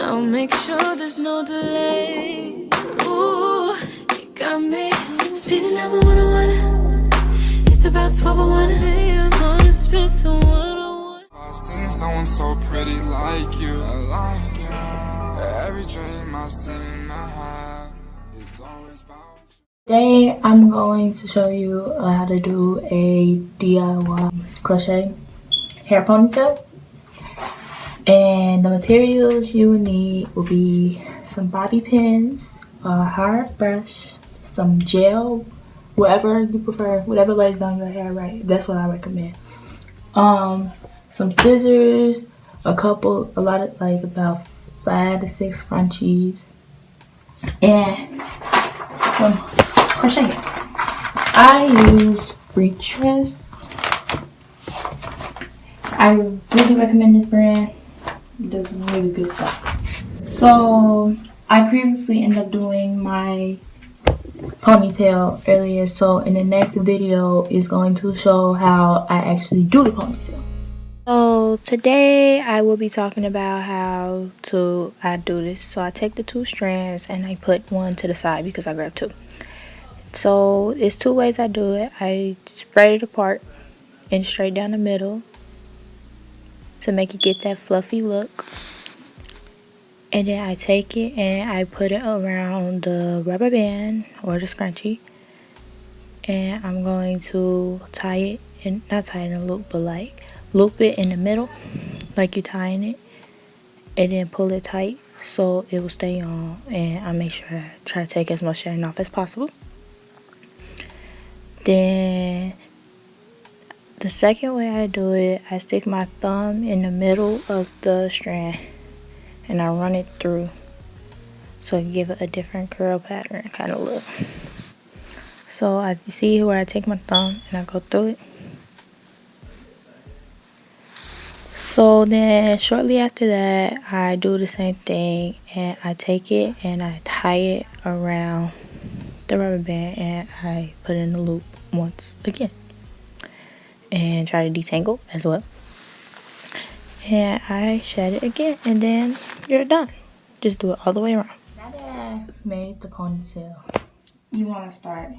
I'll make sure there's no delay. Ooh, you got me speeding up the 101. It's about 12:01 a.m. on a spit some 101. I've seen someone so pretty like you. I like you. Every dream I've seen I have is always about you. Today I'm going to show you how to do a DIY crochet hair ponytail. And the materials you will need will be some bobby pins, a hard brush, some gel, whatever you prefer, whatever lays down your hair right. That's what I recommend. Some scissors, about 5 to 6 scrunchies, and some crochet. I use Crochet. I really recommend this brand. It does really good stuff. So I previously ended up doing my ponytail earlier, so in the next video is going to show how I actually do the ponytail. So today I will be talking about how I do this. So I take the 2 strands and I put one to the side because I grabbed 2. So it's 2 ways I do it. I spread it apart and straight down the middle to make it get that fluffy look. And then I take it and I put it around the rubber band or the scrunchie. And I'm going to tie it, and not tie it in a loop, but like loop it in the middle like you're tying it. And then pull it tight so it will stay on. And I make sure I try to take as much shine off as possible. Then the second way I do it, I stick my thumb in the middle of the strand and I run it through so I can give it a different curl pattern kind of look. So I see where I take my thumb and I go through it. So then shortly after that, I do the same thing and I take it and I tie it around the rubber band and I put in the loop once again and try to detangle as well. And I shed it again and then you're done. Just do it all the way around. Now that I made the ponytail, you want to start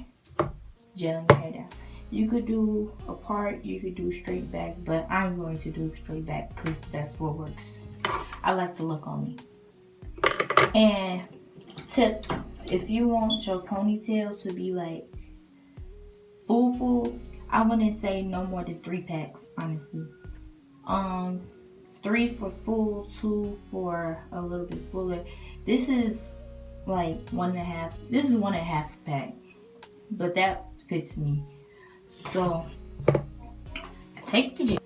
gelling your hair down. You could do a part, you could do straight back, but I'm going to do straight back because that's what works. I like the look on me. And tip, if you want your ponytail to be like full, I wouldn't say no more than 3 packs, honestly. 3 for full, 2 for a little bit fuller. This is like 1.5. This is 1.5 pack, but that fits me. So I take the gel.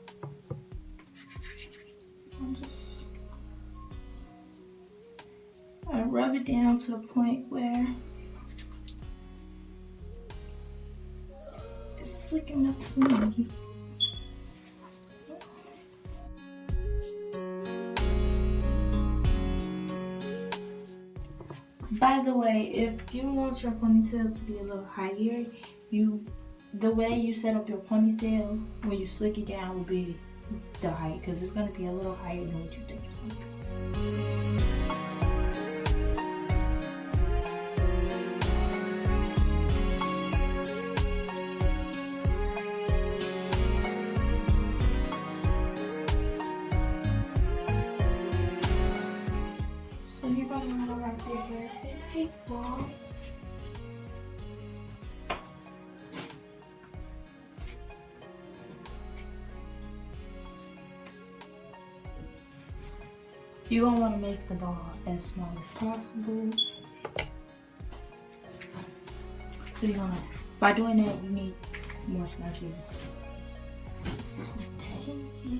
I rub it down to the point where it's slick enough for me. By the way, if you want your ponytail to be a little higher, the way you set up your ponytail when you slick it down will be the height, because it's going to be a little higher than what you think it's going to be. So you're going to want to wrap your hair in a ball. You're going to want to make the ball as small as possible. So you're going to, by doing that, you need more scratches. So take it.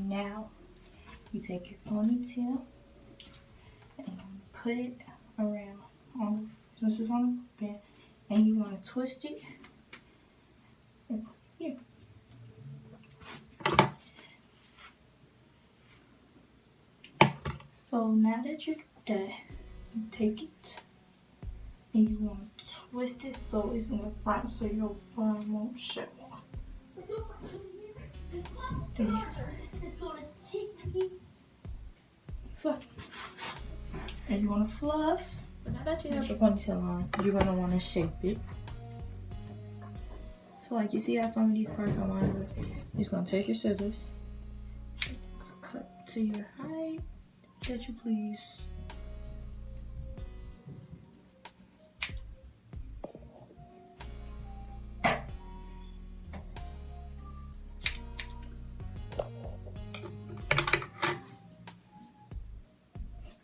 now you take your ponytail and you put it around on, this is on the band, and you want to twist it and put it here. So now that you do that, you take it and you want to twist it so it's in the front so your bun won't show. There. Fluff. And you want to fluff. But now that you have the ponytail on, you're going to want to shape it. So like you see how some of these parts are lined up? You're just going to take your scissors, cut to your height that you please.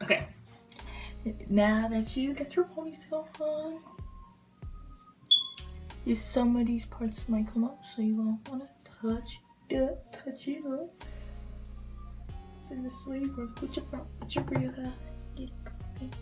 Okay, now that you got your ponytail on, some of these parts might come up, so you're gonna wanna touch it up. In this way, you work with your front, with your rear. Get it.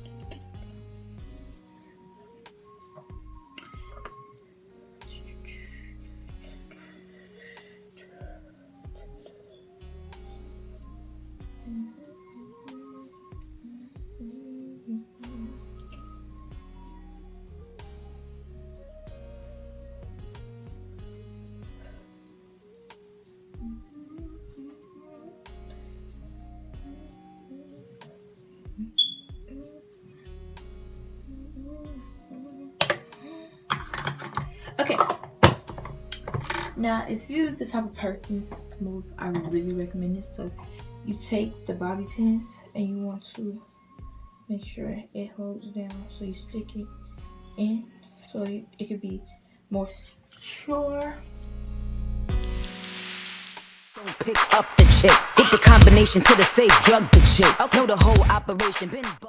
Okay, now if you're the type of person to move, I really recommend this. So you take the bobby pins and you want to make sure it holds down, so you stick it in so it could be more secure. Don't pick up the chick, get the combination to the safe, drug the chick. Know the whole operation, been bugged.